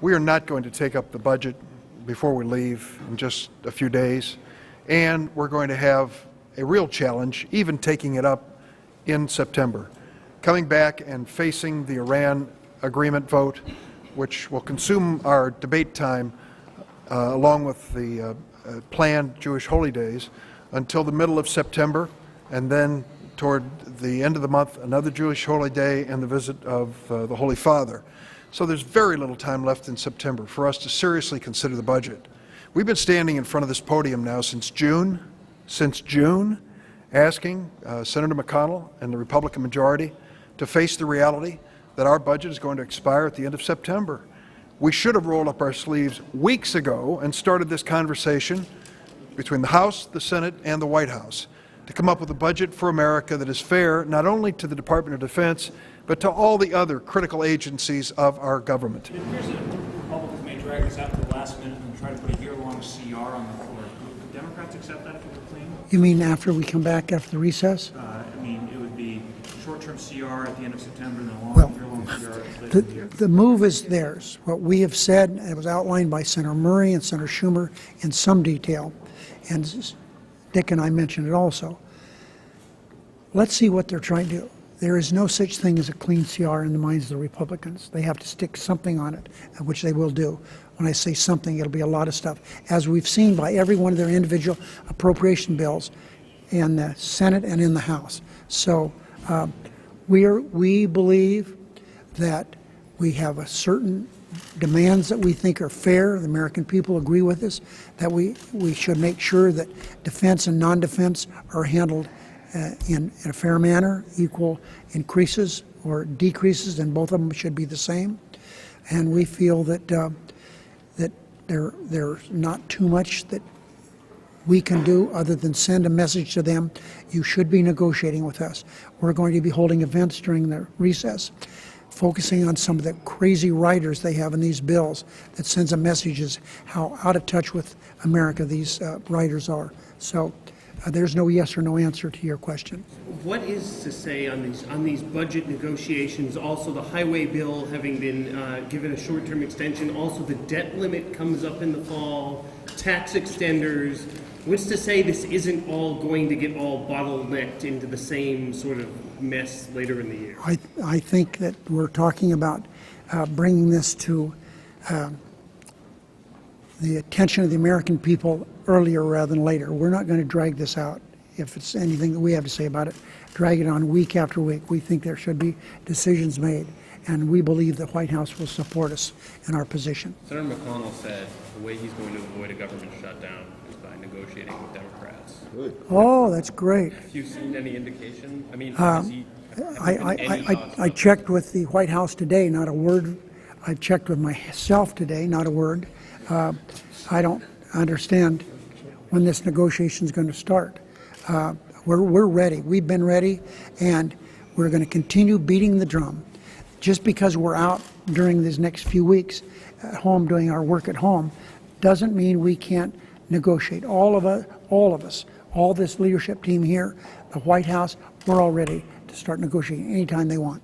We are not going to take up the budget before we leave in just a few days, and we're going to have a real challenge even taking it up in September. Coming back and facing the Iran agreement vote, which will consume our debate time along with the planned Jewish holy days until the middle of September, and then toward the end of the month, another Jewish holy day and the visit of the Holy Father. So there's very little time left in September for us to seriously consider the budget. We've been standing in front of this podium now since June, asking Senator McConnell and the Republican majority to face the reality that our budget is going to expire at the end of September. We should have rolled up our sleeves weeks ago and started this conversation between the House, the Senate, and the White House to come up with a budget for America that is fair not only to the Department of Defense, but to all the other critical agencies of our government. It appears that Republicans may drag this out to the last minute and try to put a year-long CR on the floor. Would Democrats accept that if it were clean? You mean after we come back after the recess? I mean, it would be short-term CR at the end of September and then a year-long CR later in the year. The move is theirs. What we have said, and it was outlined by Senator Murray and Senator Schumer in some detail, and Dick and I mentioned it also. Let's see what they're trying to do. There is no such thing as a clean CR in the minds of the Republicans. They have to stick something on it, which they will do. When I say something, it'll be a lot of stuff, as we've seen by every one of their individual appropriation bills in the Senate and in the House. So we believe that we have a certain demands that we think are fair. The American people agree with us, that we should make sure that defense and non-defense are handled in a fair manner, equal increases or decreases, and both of them should be the same. And we feel that that there's not too much that we can do other than send a message to them. You should be negotiating with us. We're going to be holding events during the recess, focusing on some of the crazy writers they have in these bills that sends a message as how out of touch with America these writers are. So there's no yes or no answer to your question. What is to say on these budget negotiations? Also, the highway bill having been given a short-term extension. Also, the debt limit comes up in the fall. Tax extenders. What's to say this isn't all going to get all bottlenecked into the same sort of mess later in the year? I think that we're talking about bringing this to the attention of the American people earlier rather than later. We're not going to drag this out. If it's anything that we have to say about it, drag it on week after week. We think there should be decisions made, and we believe the White House will support us in our position. Senator McConnell said the way he's going to avoid a government shutdown is by negotiating with Democrats. Good. Oh, that's great. Have you seen any indication? I mean, I checked with the White House today, not a word. I checked with myself today, not a word. I don't understand when this negotiation is going to start. We're ready. We've been ready, and we're going to continue beating the drum. Just because we're out during these next few weeks at home doing our work at home doesn't mean we can't negotiate. All of us, all this leadership team here, the White House, we're all ready to start negotiating anytime they want.